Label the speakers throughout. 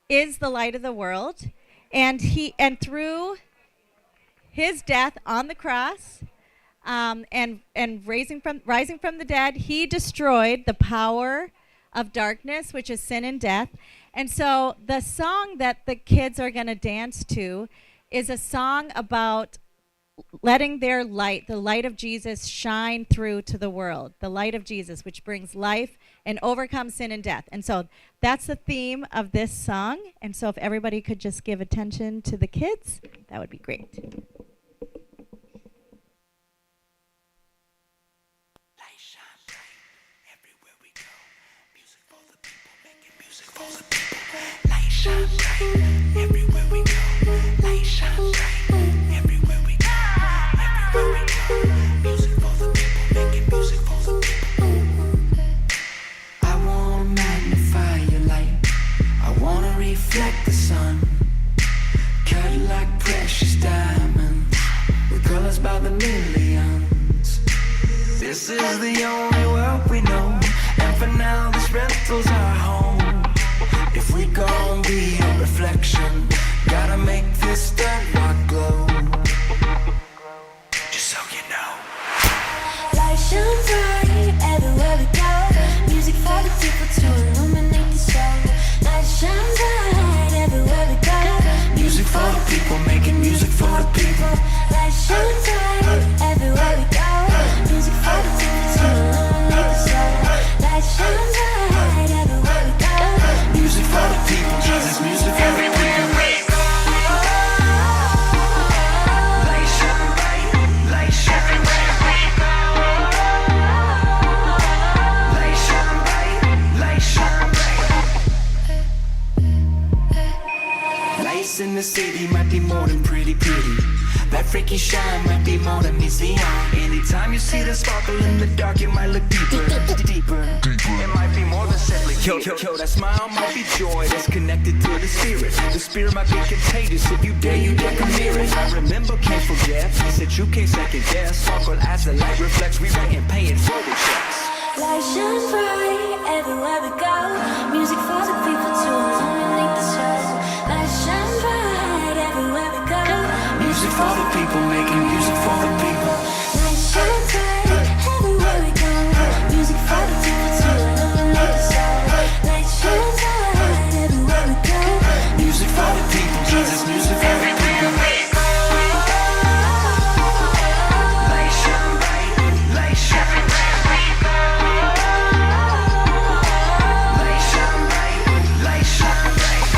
Speaker 1: is the light of the world, and through his death on the cross, and rising from the dead, he destroyed the power of darkness, which is sin and death. And so the song that the kids are going to dance to is a song about letting their light, the light of Jesus, shine through to the world. The light of Jesus, which brings life and overcomes sin and death. And so that's the theme of this song. And so if everybody could just give attention to the kids, that would be great.
Speaker 2: Light shine bright everywhere we go. Light shine bright everywhere we go. Everywhere we go. Music for the people, making music for the people. I wanna magnify your light. I wanna reflect the sun. Cut like precious diamonds, with colors by the millions. This is the only world we know, and for now this rental's our home. If we gon' be a reflection, gotta make this dirt rock glow. Just so you know.
Speaker 3: Light shine bright everywhere we go. Music for the people to illuminate the soul. Light shine bright everywhere we go.
Speaker 2: Music for the people, making music for the people.
Speaker 3: Light shine bright everywhere we go. Music for the people to illuminate the soul. Light shine bright everywhere we go.
Speaker 2: Music for the people, Jesus, music everywhere we go. Light shine bright, light shine everywhere we go. Light shine bright, light shine bright. Lights in the city might be more than pretty. That freaky shine might be more than easy on. Anytime you see the sparkle in the dark, it might look deeper. It might be more than simply yo, that smile might be joy that's connected to the spirit. The spirit might be contagious. If you dare, you can mirror it. I remember, can't forget. He said you can't second guess. Sparkle as the light reflects. We writing, paying forward checks.
Speaker 3: Light shines bright everywhere we go. Music for the people to illuminate the soul. Light shines bright everywhere we go.
Speaker 2: Music for the people, making music for the people.
Speaker 3: Light shines bright everywhere we go. Music for the people to illuminate the soul. Light shines bright everywhere we go.
Speaker 2: Music for the people, Jesus, music for the people. Light shine bright, light shine everywhere we go. Light shine bright, light shine bright.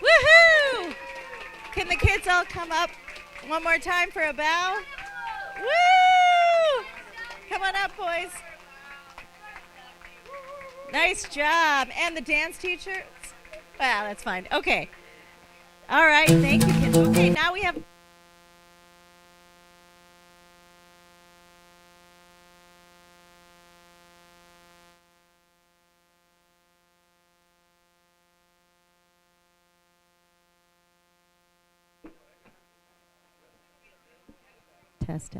Speaker 1: Woohoo! Can the kids all come up one more time for a bow? Woo! Come on up, boys. Nice job. And the dance teachers? Wow, that's fine. Okay. All right. Thank you, kids. Okay, now we have... Test.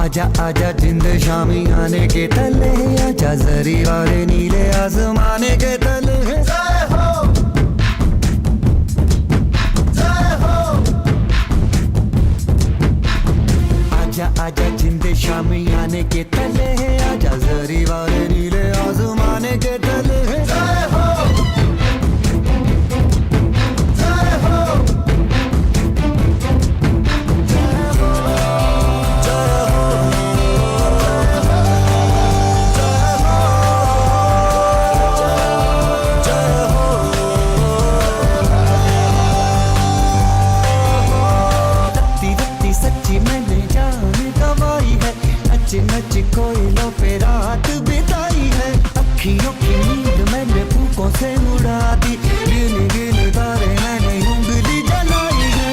Speaker 4: आजा आजा जिंद शामी आने के तले है, आजा जरी वाले नीले आसमाने के तले है। जय हो, जय हो। आजा आजा जिंद शामी आने के तले है, आजा जरी वाले नीले आसमाने के तले है। जय हो, जय हो। उड़ा दी गिन गिन तारे मैंने उंगली जलाई है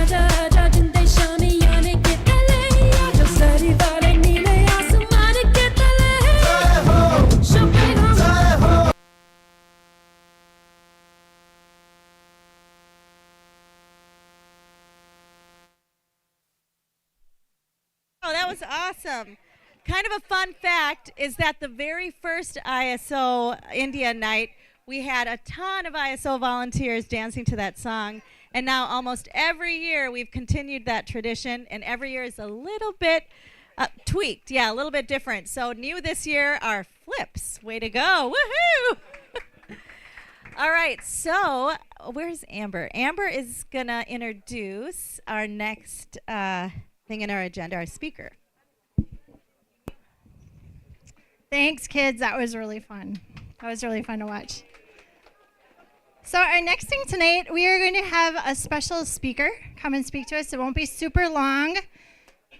Speaker 3: आजा आजा जिंदे शामियाने के तले आजा सारी वाले नीले आसमान के तले शोपे हम
Speaker 1: Oh, that was awesome. Kind of a fun fact is that the very first ISO India night, we had a ton of ISO volunteers dancing to that song. And now almost every year we've continued that tradition, and every year is a little bit tweaked. Yeah, a little bit different. So new this year are flips. Way to go. Woohoo! All right, so where's Amber? Amber is going to introduce our next thing in our agenda, our speaker.
Speaker 5: Thanks, kids. That was really fun. That was really fun to watch. So our next thing tonight, we are going to have a special speaker come and speak to us. It won't be super long,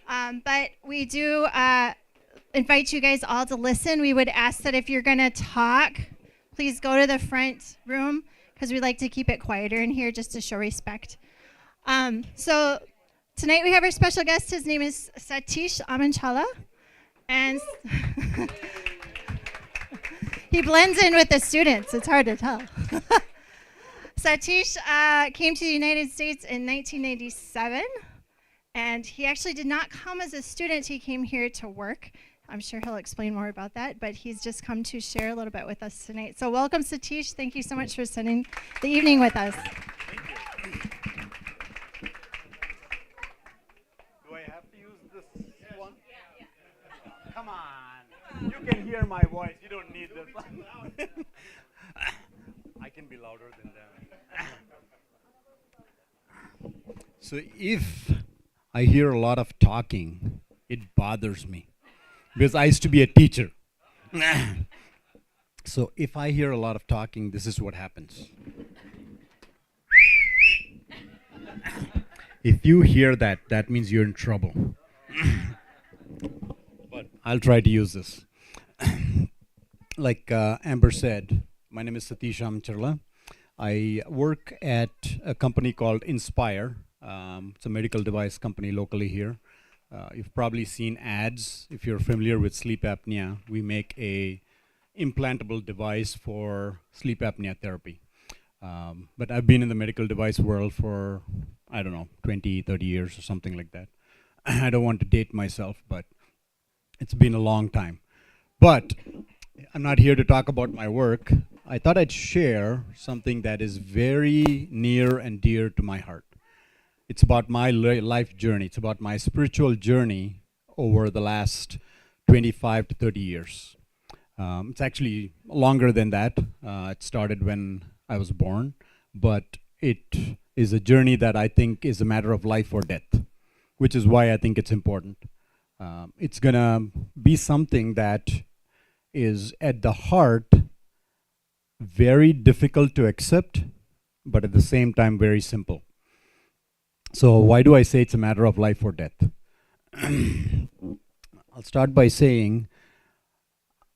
Speaker 5: but we do invite you guys all to listen. We would ask that if you're going to talk, please go to the front room because we like to keep it quieter in here just to show respect. So tonight we have our special guest. His name is Satish Amanchala. And he blends in with the students. It's hard to tell. Satish came to the United States in 1997. And he actually did not come as a student. He came here to work. I'm sure he'll explain more about that. But he's just come to share a little bit with us tonight. So welcome, Satish. Thank you so much for spending the evening with us.
Speaker 6: Do I have to use this one? Come on. You can hear my voice. You don't need this one. I can be louder than them. So if I hear a lot of talking, it bothers me. Because I used to be a teacher. So if I hear a lot of talking, this is what happens. If you hear that, that means you're in trouble. But I'll try to use this. Like Amber said, my name is Satish Amcharla. I work at a company called Inspire. It's a medical device company locally here. You've probably seen ads. If you're familiar with sleep apnea, we make a implantable device for sleep apnea therapy. But I've been in the medical device world for, I don't know, 20, 30 years or something like that. I don't want to date myself, but it's been a long time. But I'm not here to talk about my work. I thought I'd share something that is very near and dear to my heart. It's about my life journey. It's about my spiritual journey over the last 25 to 30 years. It's actually longer than that. It started when I was born, but it is a journey that I think is a matter of life or death, which is why I think it's important. It's gonna be something that is at the heart very difficult to accept, but at the same time very simple. So why do I say it's a matter of life or death? I'll start by saying,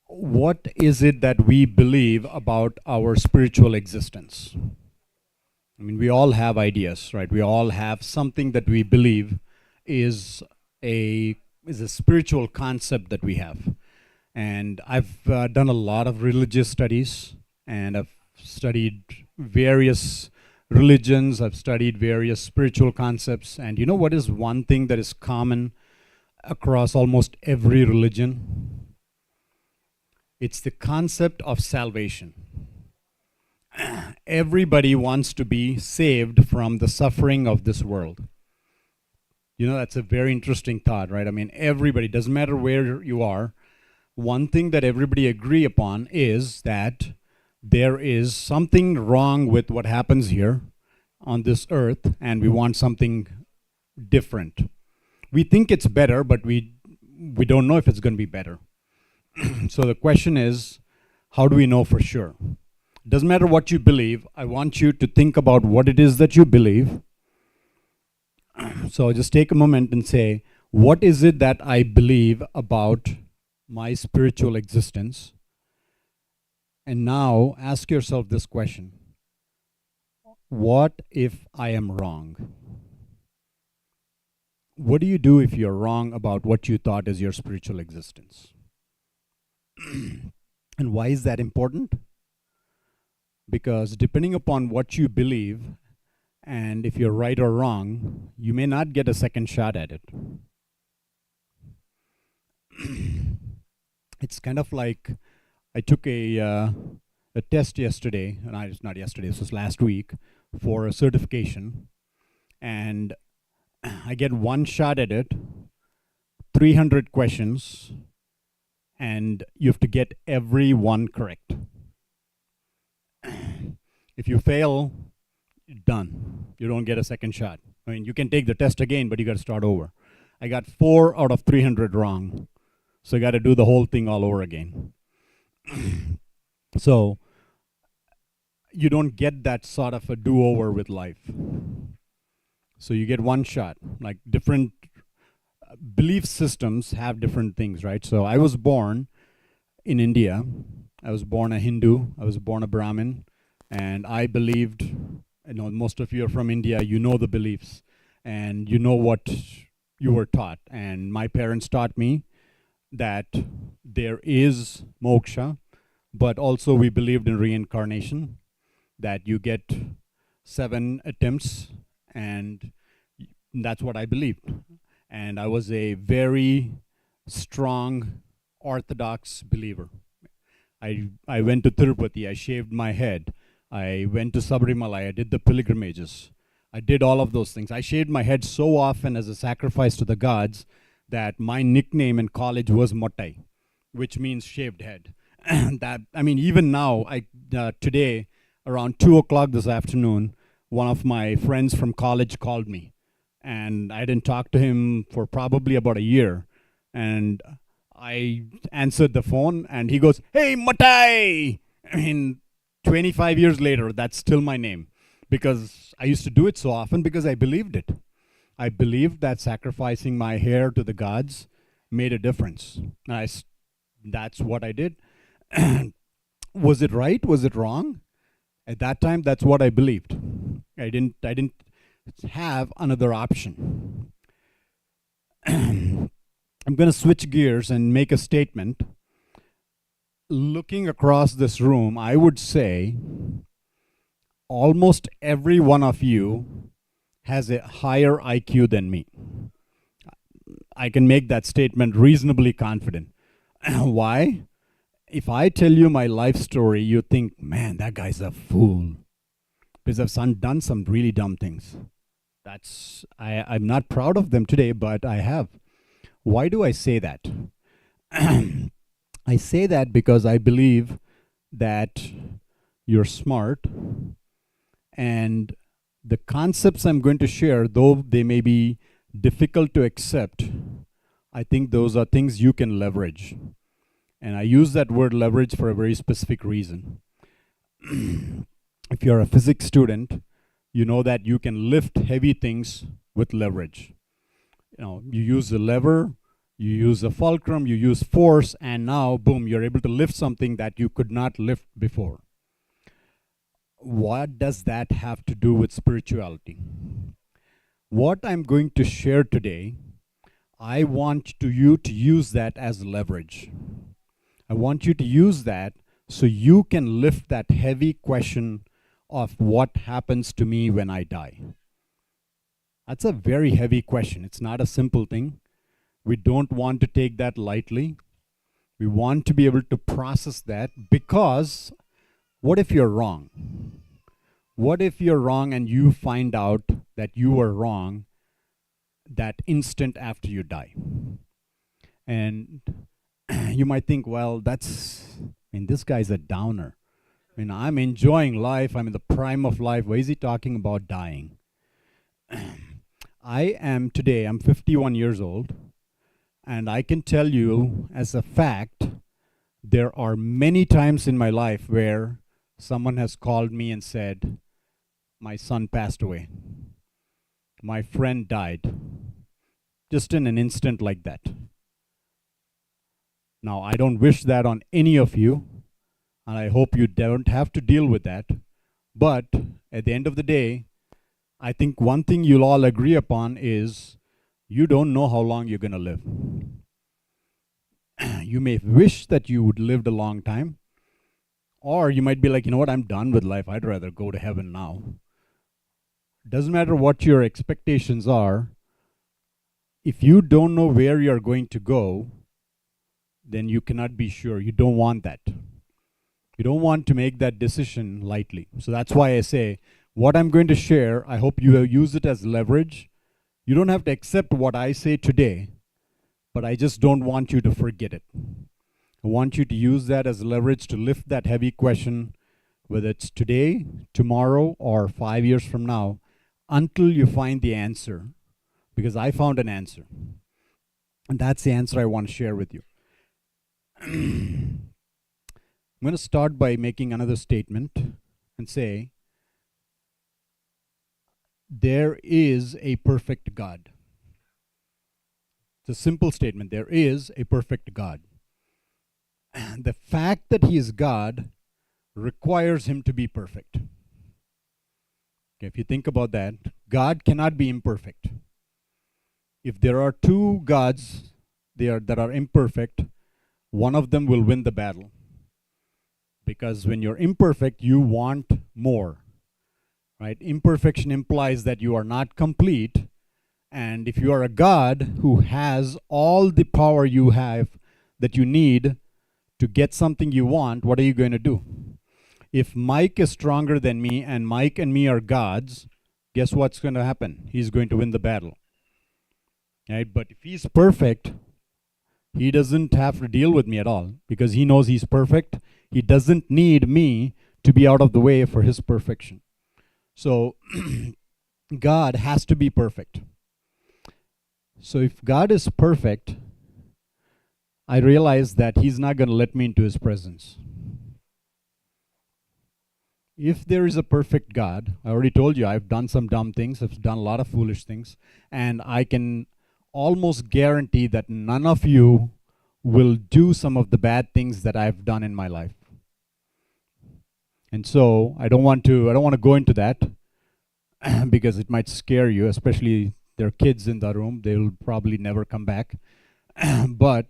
Speaker 6: what is it that we believe about our spiritual existence? I mean, we all have ideas, right? We all have something that we believe is a spiritual concept that we have. And I've done a lot of religious studies, and I've studied various religions, I've studied various spiritual concepts, and you know what is one thing that is common across almost every religion? It's the concept of salvation. Everybody wants to be saved from the suffering of this world. You know, that's a very interesting thought, right? I mean, everybody, doesn't matter where you are, one thing that everybody agree upon is that there is something wrong with what happens here on this earth, and we want something different. We think it's better, but we don't know if it's going to be better. So the question is, how do we know for sure? Doesn't matter what you believe. I want you to think about what it is that you believe. So just take a moment and say, what is it that I believe about my spiritual existence. And now ask yourself this question: what if I am wrong? What do you do if you're wrong about what you thought is your spiritual existence? And why is that important? Because depending upon what you believe, and if you're right or wrong, you may not get a second shot at it. It's kind of like I took a test yesterday, and it's not yesterday, this was last week, for a certification, and I get one shot at it, 300 questions, and you have to get every one correct. If you fail, you're done. You don't get a second shot. I mean, you can take the test again, but you got to start over. I got 4 out of 300 wrong, so I got to do the whole thing all over again. So you don't get that sort of a do-over with life. So you get one shot. Like different belief systems have different things, right? So I was born in India. I was born a Hindu. I was born a Brahmin. And I believed, most of you are from India, you know the beliefs. And you know what you were taught. And my parents taught me that there is moksha, but also we believed in reincarnation, that you get 7 attempts, and that's what I believed. And I was a very strong orthodox believer. I went to Tirupati, I shaved my head, I went to Sabrimala, I did the pilgrimages, I did all of those things. I shaved my head so often as a sacrifice to the gods that my nickname in college was Mottai, which means shaved head. Even now, today, around 2 o'clock this afternoon, one of my friends from college called me, and I didn't talk to him for probably about a year, and I answered the phone, and he goes, "Hey, Matai!" 25 years later, that's still my name, because I used to do it so often because I believed it. I believed that sacrificing my hair to the gods made a difference. That's what I did. Was it right? Was it wrong? At that time, that's what I believed. I didn't have another option. I'm going to switch gears and make a statement. Looking across this room, I would say almost every one of you has a higher IQ than me. I can make that statement reasonably confident. Why? If I tell you my life story, you think, man, that guy's a fool, because I've done some really dumb things. I'm not proud of them today, but I have. Why do I say that? I say that because I believe that you're smart, and the concepts I'm going to share, though they may be difficult to accept, I think those are things you can leverage. And I use that word leverage for a very specific reason. If you're a physics student, you know that you can lift heavy things with leverage. You use a lever, you use a fulcrum, you use force, and now, boom, you're able to lift something that you could not lift before. What does that have to do with spirituality? What I'm going to share today, I want you to use that as leverage. I want you to use that so you can lift that heavy question of what happens to me when I die. That's a very heavy question. It's not a simple thing. We don't want to take that lightly. We want to be able to process that, because what if you're wrong? What if you're wrong and you find out that you were wrong that instant after you die? And you might think, well, this guy's a downer. I'm enjoying life. I'm in the prime of life. Why is he talking about dying? I'm 51 years old, and I can tell you as a fact, there are many times in my life where someone has called me and said, my son passed away. My friend died. Just in an instant like that. Now, I don't wish that on any of you, and I hope you don't have to deal with that. But at the end of the day, I think one thing you'll all agree upon is you don't know how long you're going to live. You may wish that you would lived a long time, or you might be like, you know what, I'm done with life. I'd rather go to heaven now. Doesn't matter what your expectations are. If you don't know where you're going to go, then you cannot be sure. You don't want that. You don't want to make that decision lightly. So that's why I say, what I'm going to share, I hope you use it as leverage. You don't have to accept what I say today, but I just don't want you to forget it. I want you to use that as leverage to lift that heavy question, whether it's today, tomorrow, or 5 years from now, until you find the answer. Because I found an answer. And that's the answer I want to share with you. I'm going to start by making another statement and say, there is a perfect God. It's a simple statement. There is a perfect God. And the fact that he is God requires him to be perfect. Okay, if you think about that, God cannot be imperfect. If there are two gods that are imperfect, one of them will win the battle. Because when you're imperfect, you want more. Right? Imperfection implies that you are not complete. And if you are a God who has all the power you have that you need to get something you want, what are you going to do? If Mike is stronger than me and Mike and me are gods, guess what's going to happen? He's going to win the battle. Right? But if he's perfect, he doesn't have to deal with me at all because he knows he's perfect. He doesn't need me to be out of the way for his perfection. So God has to be perfect. So if God is perfect, I realize that he's not going to let me into his presence. If there is a perfect God, I already told you I've done some dumb things, I've done a lot of foolish things, and I can almost guarantee that none of you will do some of the bad things that I've done in my life. And so I don't want to go into that because it might scare you, especially there are kids in the room, they'll probably never come back. But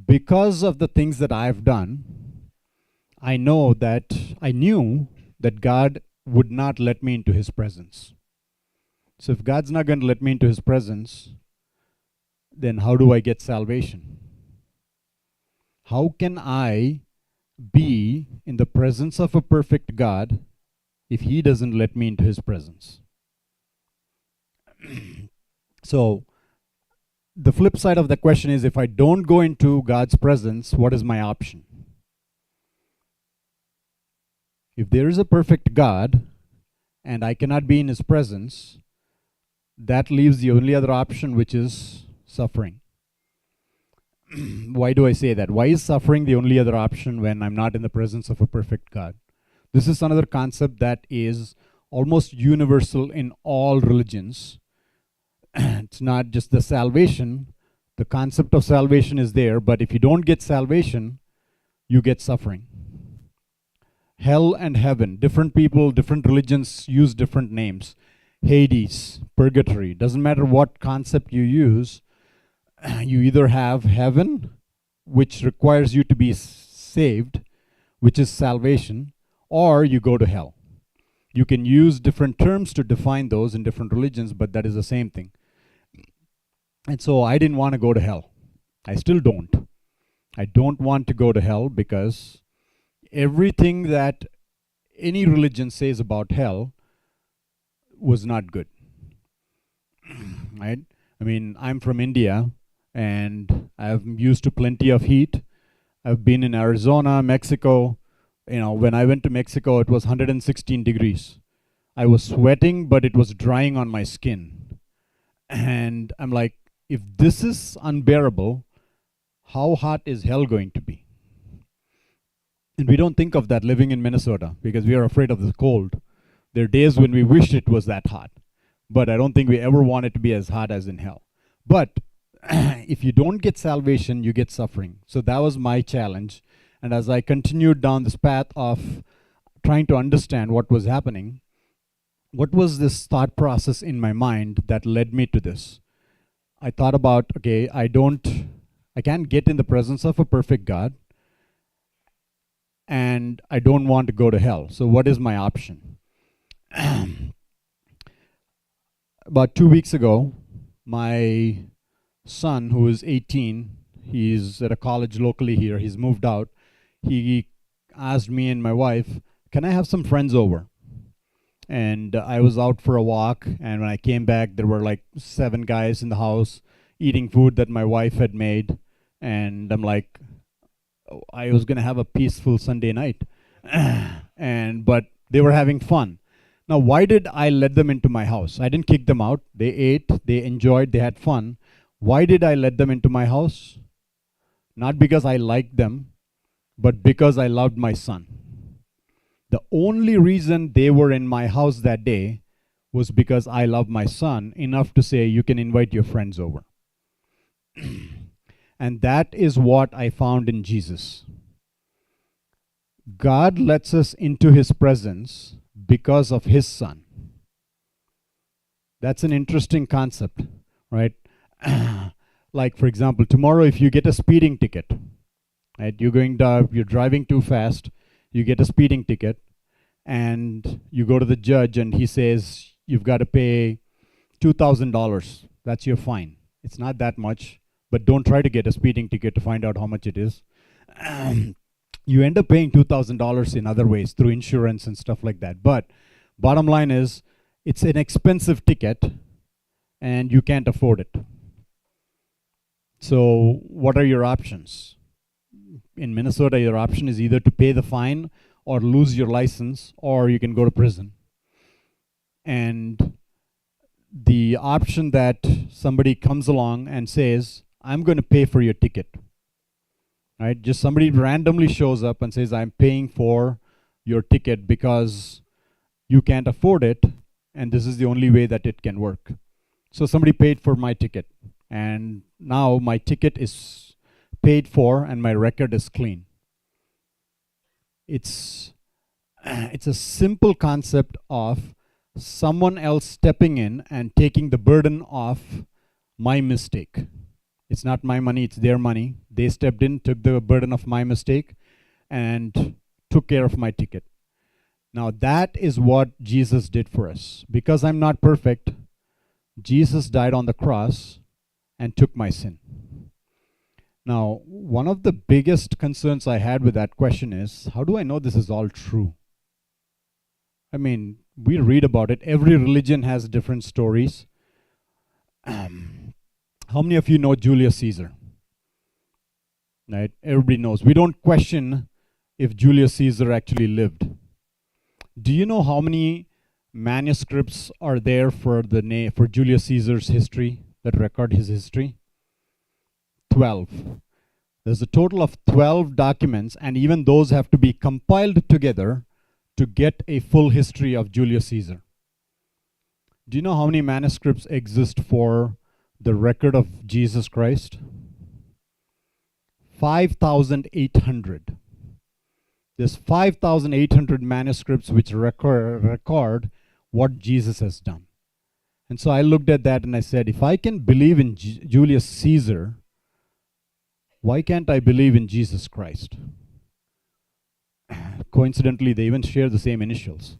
Speaker 6: because of the things that I've done, I knew that God would not let me into his presence. So if God's not going to let me into his presence, then how do I get salvation? How can I be in the presence of a perfect God if he doesn't let me into his presence? So the flip side of the question is, if I don't go into God's presence, what is my option? If there is a perfect God and I cannot be in his presence, that leaves the only other option, which is suffering. Why do I say that? Why is suffering the only other option when I'm not in the presence of a perfect God? This is another concept that is almost universal in all religions. It's not just the salvation. The concept of salvation is there, but if you don't get salvation, you get suffering. Hell and heaven, different people, different religions use different names. Hades, purgatory, doesn't matter what concept you use, you either have heaven, which requires you to be saved, which is salvation, or you go to hell. You can use different terms to define those in different religions, but that is the same thing. And so I didn't want to go to hell. I still don't. I don't want to go to hell because everything that any religion says about hell was not good. Right? I mean, I'm from India and I'm used to plenty of heat. I've been in Arizona, Mexico. You know, when I went to Mexico, it was 116 degrees. I was sweating, but it was drying on my skin. And I'm like, if this is unbearable, how hot is hell going to be? And we don't think of that living in Minnesota because we are afraid of the cold. There are days when we wish it was that hot, but I don't think we ever want it to be as hot as in hell. But if you don't get salvation, you get suffering. So that was my challenge. And as I continued down this path of trying to understand what was happening, what was this thought process in my mind that led me to this? I thought about, okay, I can't get in the presence of a perfect God, and I don't want to go to hell. So what is my option? About 2 weeks ago, my son, who is 18, he's at a college locally here, he's moved out. He asked me and my wife, can I have some friends over? And I was out for a walk, and when I came back, there were like 7 guys in the house eating food that my wife had made. And I'm like, oh, I was going to have a peaceful Sunday night. But they were having fun. Now, why did I let them into my house? I didn't kick them out. They ate, they enjoyed, they had fun. Why did I let them into my house? Not because I liked them, but because I loved my son. The only reason they were in my house that day was because I love my son enough to say, you can invite your friends over. And that is what I found in Jesus. God lets us into his presence because of his son. That's an interesting concept, right? Like, for example, tomorrow if you get a speeding ticket, right? You're driving too fast, you get a speeding ticket, and you go to the judge and he says, you've got to pay $2,000. That's your fine. It's not that much, but don't try to get a speeding ticket to find out how much it is. You end up paying $2,000 in other ways, through insurance and stuff like that. But bottom line is, it's an expensive ticket, and you can't afford it. So what are your options? In Minnesota, your option is either to pay the fine or lose your license, or you can go to prison. And the option that somebody comes along and says, I'm going to pay for your ticket, right? Just somebody randomly shows up and says, I'm paying for your ticket because you can't afford it, and this is the only way that it can work. So somebody paid for my ticket, and now my ticket is paid for and my record is clean. It's a simple concept of someone else stepping in and taking the burden off my mistake. It's not my money, it's their money. They stepped in, took the burden of my mistake, and took care of my ticket. Now that is what Jesus did for us. Because I'm not perfect, Jesus died on the cross and took my sin. Now, one of the biggest concerns I had with that question is, how do I know this is all true? I mean, we read about it. Every religion has different stories. How many of you know Julius Caesar? Right? Everybody knows. We don't question if Julius Caesar actually lived. Do you know how many manuscripts are there for Julius Caesar's history, that record his history? 12. There's a total of 12 documents, and even those have to be compiled together to get a full history of Julius Caesar. Do you know how many manuscripts exist for the record of Jesus Christ? 5,800. There's 5,800 manuscripts which record what Jesus has done. And so I looked at that and I said, if I can believe in Julius Caesar, why can't I believe in Jesus Christ? Coincidentally, they even share the same initials.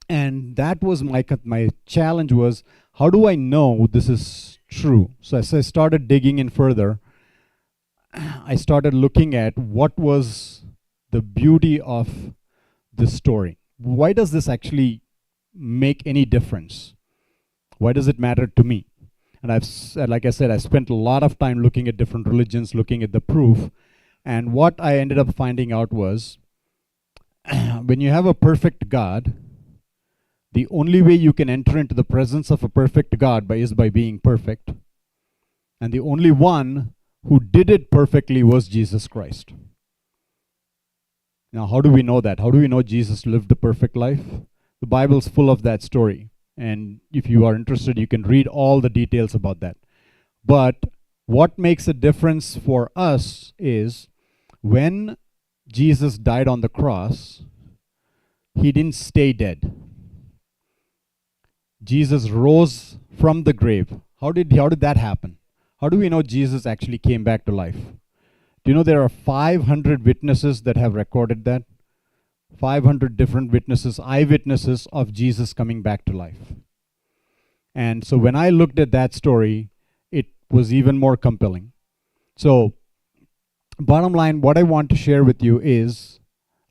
Speaker 6: And that was my challenge was, how do I know this is true? So as I started digging in further, I started looking at what was the beauty of this story. Why does this actually make any difference? Why does it matter to me? And like I said, I spent a lot of time looking at different religions, looking at the proof. And what I ended up finding out was, when you have a perfect God, the only way you can enter into the presence of a perfect God is by being perfect. And the only one who did it perfectly was Jesus Christ. Now, how do we know that? How do we know Jesus lived the perfect life? The Bible's full of that story. And if you are interested, you can read all the details about that. But what makes a difference for us is when Jesus died on the cross, he didn't stay dead. Jesus rose from the grave. How did that happen? How do we know Jesus actually came back to life? Do you know there are 500 witnesses that have recorded that? 500 different witnesses, eyewitnesses of Jesus coming back to life. And so when I looked at that story, it was even more compelling. So, bottom line, what I want to share with you is,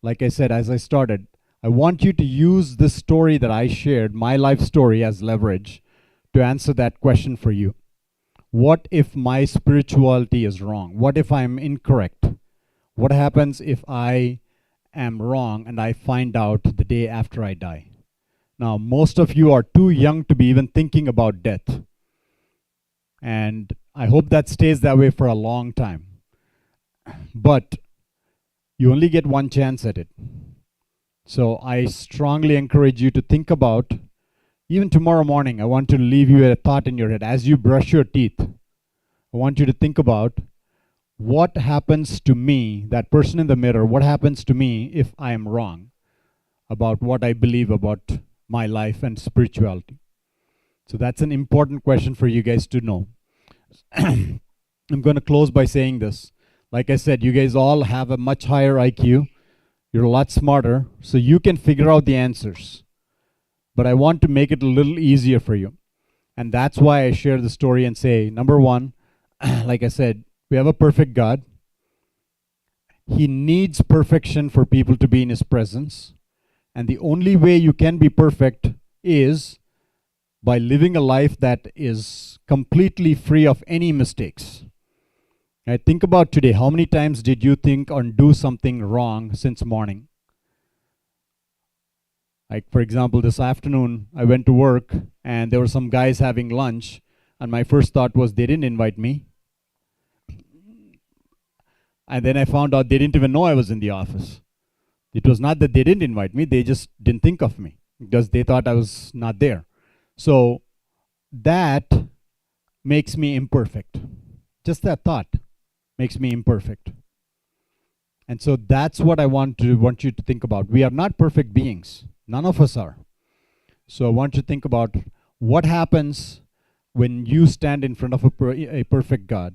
Speaker 6: like I said, as I started, I want you to use this story that I shared, my life story, as leverage to answer that question for you. What if my spirituality is wrong? What if I'm incorrect? What happens if I am wrong and I find out the day after I die? Now, most of you are too young to be even thinking about death. And I hope that stays that way for a long time. But you only get one chance at it. So I strongly encourage you to think about, even tomorrow morning, I want to leave you a thought in your head. As you brush your teeth, I want you to think about what happens to me, that person in the mirror, what happens to me if I am wrong about what I believe about my life and spirituality. So that's an important question for you guys to know. I'm going to close by saying this. Like I said, you guys all have a much higher IQ. You're a lot smarter, so you can figure out the answers. But I want to make it a little easier for you. And that's why I share the story and say, number one, like I said, we have a perfect God. He needs perfection for people to be in his presence. And the only way you can be perfect is by living a life that is completely free of any mistakes. Right, think about today. How many times did you think or do something wrong since morning? Like, for example, this afternoon, I went to work and there were some guys having lunch, and my first thought was they didn't invite me. And then I found out they didn't even know I was in the office. It was not that they didn't invite me, they just didn't think of me because they thought I was not there. So that makes me imperfect. Just that thought makes me imperfect. And so that's what I want you to think about. We are not perfect beings. None of us are. So I want you to think about what happens when you stand in front of a perfect God.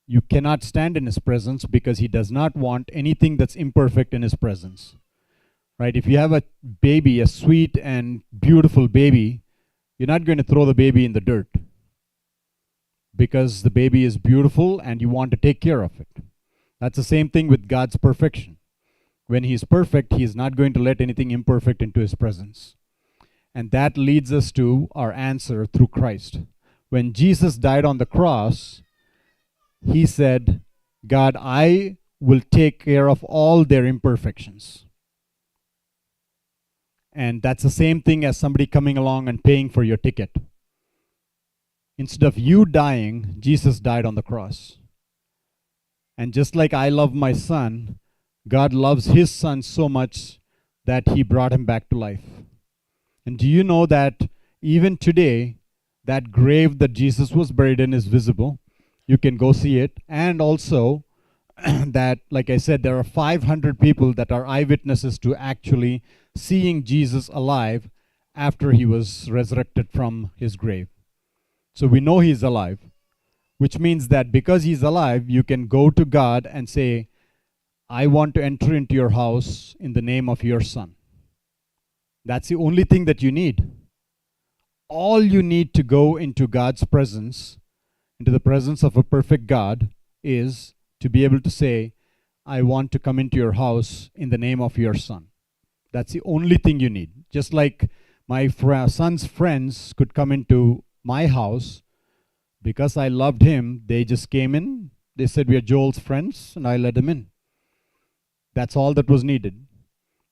Speaker 6: You cannot stand in his presence because he does not want anything that's imperfect in his presence. Right? If you have a baby, a sweet and beautiful baby, you're not going to throw the baby in the dirt because the baby is beautiful and you want to take care of it. That's the same thing with God's perfection. When he is perfect, he is not going to let anything imperfect into his presence. And that leads us to our answer through Christ. When Jesus died on the cross, he said, God, I will take care of all their imperfections. And that's the same thing as somebody coming along and paying for your ticket. Instead of you dying, Jesus died on the cross. And just like I love my son, God loves his son so much that he brought him back to life. And do you know that even today, that grave that Jesus was buried in is visible? You can go see it. And also that, like I said, there are 500 people that are eyewitnesses to actually seeing Jesus alive after he was resurrected from his grave. So we know he's alive, which means that because he's alive, you can go to God and say, I want to enter into your house in the name of your son. That's the only thing that you need. All you need to go into God's presence, into the presence of a perfect God, is to be able to say, I want to come into your house in the name of your son. That's the only thing you need. Just like my son's friends could come into my house, because I loved him, they just came in. They said, we are Joel's friends, and I let him in. That's all that was needed.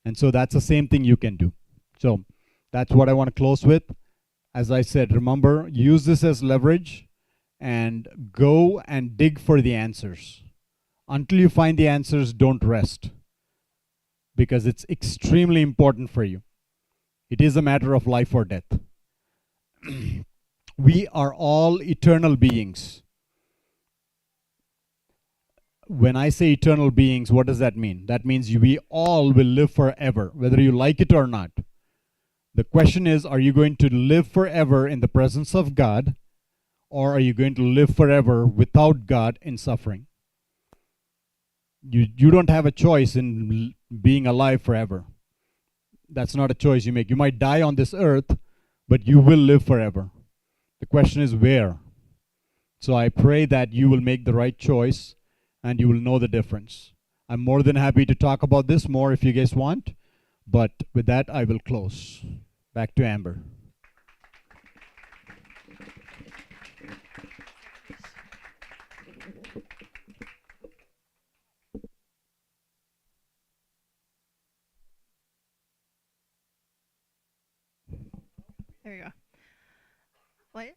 Speaker 6: And so that's the same thing you can do. So that's what I want to close with. As I said, remember, use this as leverage and go and dig for the answers. Until you find the answers, don't rest, because it's extremely important for you. It is a matter of life or death. We are all eternal beings. When I say eternal beings, what does that mean? That means we all will live forever, whether you like it or not. The question is, are you going to live forever in the presence of God, or are you going to live forever without God in suffering? You don't have a choice in being alive forever. That's not a choice you make. You might die on this earth, but you will live forever. The question is where. So I pray that you will make the right choice and you will know the difference. I'm more than happy to talk about this more if you guys want, but with that I will close. Back to Amber.
Speaker 5: There you go. What?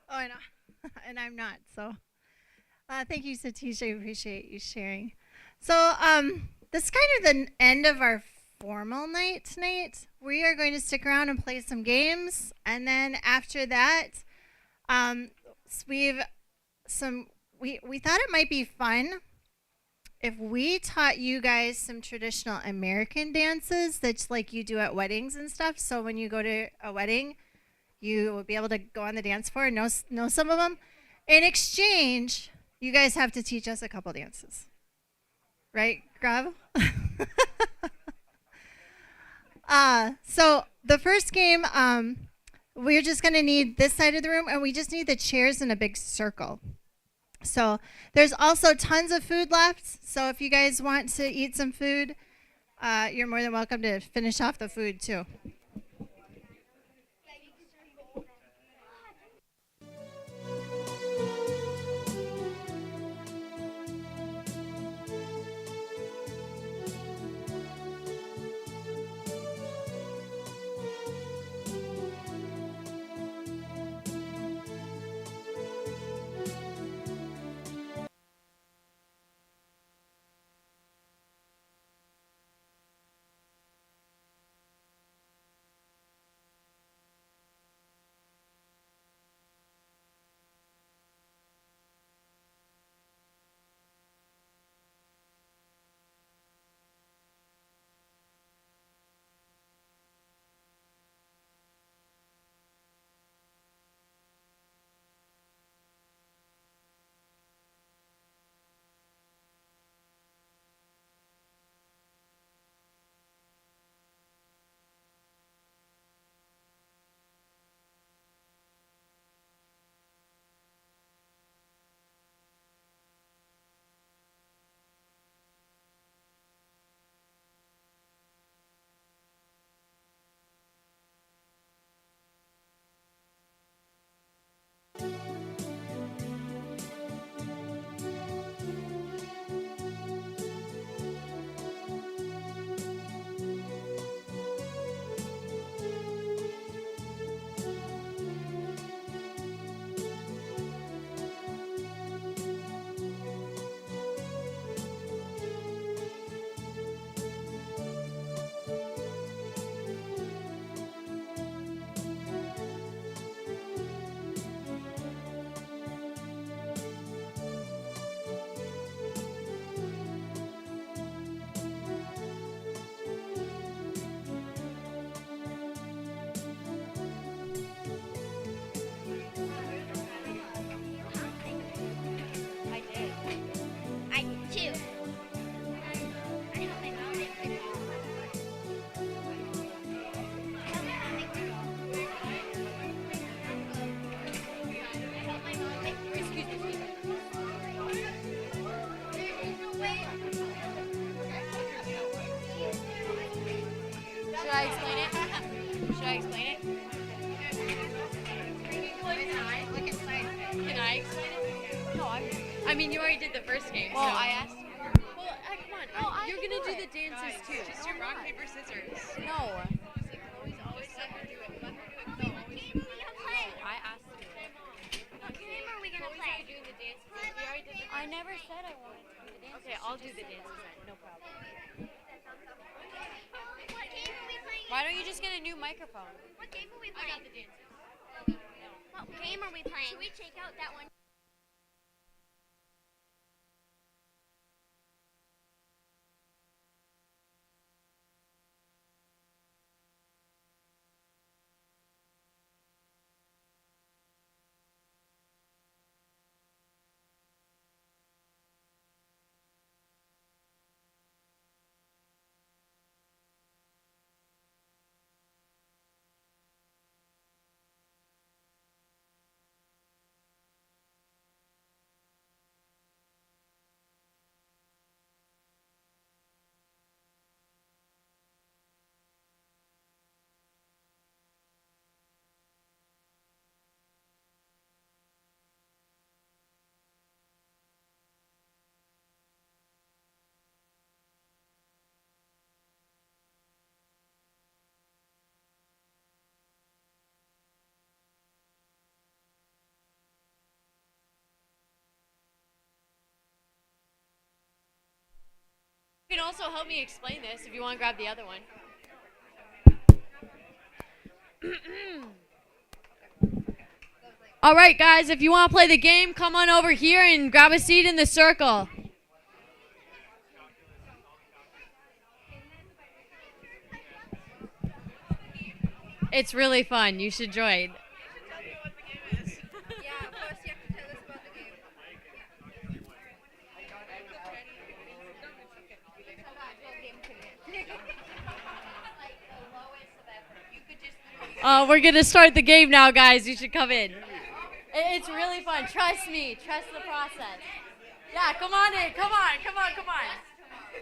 Speaker 5: Oh, I know. And I'm not, so. Thank you, Satish. I appreciate you sharing. So, this is kind of the end of our formal night tonight. We are going to stick around and play some games, and then after that, we thought it might be fun if we taught you guys some traditional American dances that's like you do at weddings and stuff. So when you go to a wedding, you will be able to go on the dance floor and know some of them. In exchange, you guys have to teach us a couple dances. Right, Grav? So the first game, we're just going to need this side of the room, and we just need the chairs in a big circle. So there's also tons of food left. So if you guys want to eat some food, you're more than welcome to finish off the food too.
Speaker 7: Should I explain it? Should I explain it? Can I explain it? No, I mean, you already did the first game. Well, so. I asked you. Well, come on. No, you are going to do the dances too. Just do rock, paper, scissors. No. Chloe's always let her do it. Let her do it.
Speaker 8: What game are we going to play?
Speaker 7: I asked you.
Speaker 8: What game are we going to play?
Speaker 7: Doing the dances. We already did the I never said I wanted to do the dances. Okay, I'll do the dances then. No problem.
Speaker 8: What game are we playing
Speaker 7: Why don't you just get a new microphone?
Speaker 8: What game are we
Speaker 7: I got
Speaker 8: playing?
Speaker 7: the dances.
Speaker 8: What game are we playing? Should we check out that one?
Speaker 7: You can also help me explain this if you want to grab the other one. All right, guys, if you want to play the game, come on over here and grab a seat in the circle. It's really fun. You should join. We're going to start the game now, guys. You should come in. It's really fun. Trust me. Trust the process. Yeah, come on in. Come on. Come on. Come on.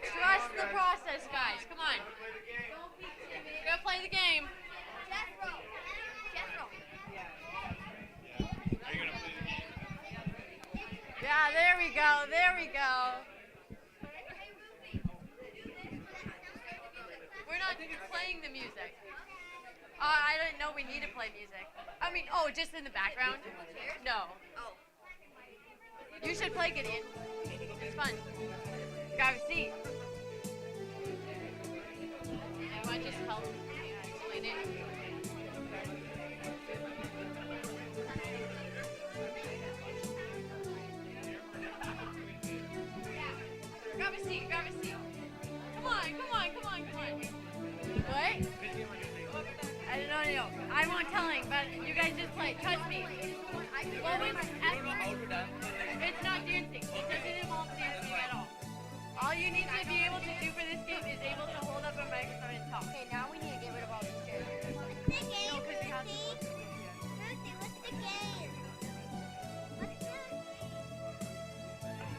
Speaker 7: Trust the process, guys. Come on. We're going to play the game. Yeah, there we go. There we go. We're not playing the music. I didn't know we need to play music. I mean, just in the background? No. You should play Gideon. It's fun. Grab a seat. You want to just help explain it? Grab a seat. Grab a seat. Come on. Come on. Come on. Come on. What? No. I'm not telling, but you guys just play. Trust me. Well, it's not dancing. It doesn't involve dancing at all. All you need to be able to do for this game is able to hold up a microphone and talk. Okay, now we need to get rid of all these chairs.
Speaker 8: What's the game,
Speaker 7: No, 'cause we have to-
Speaker 8: Lucy? Lucy, what's the game? What's the...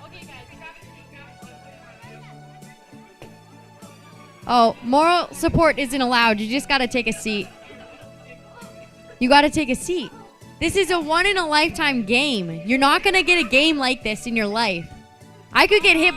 Speaker 7: Okay, guys, Oh, moral support isn't allowed. You just gotta take a seat. You gotta take a seat. This is a one-in-a-lifetime game. You're not gonna get a game like this in your life. I could get hit by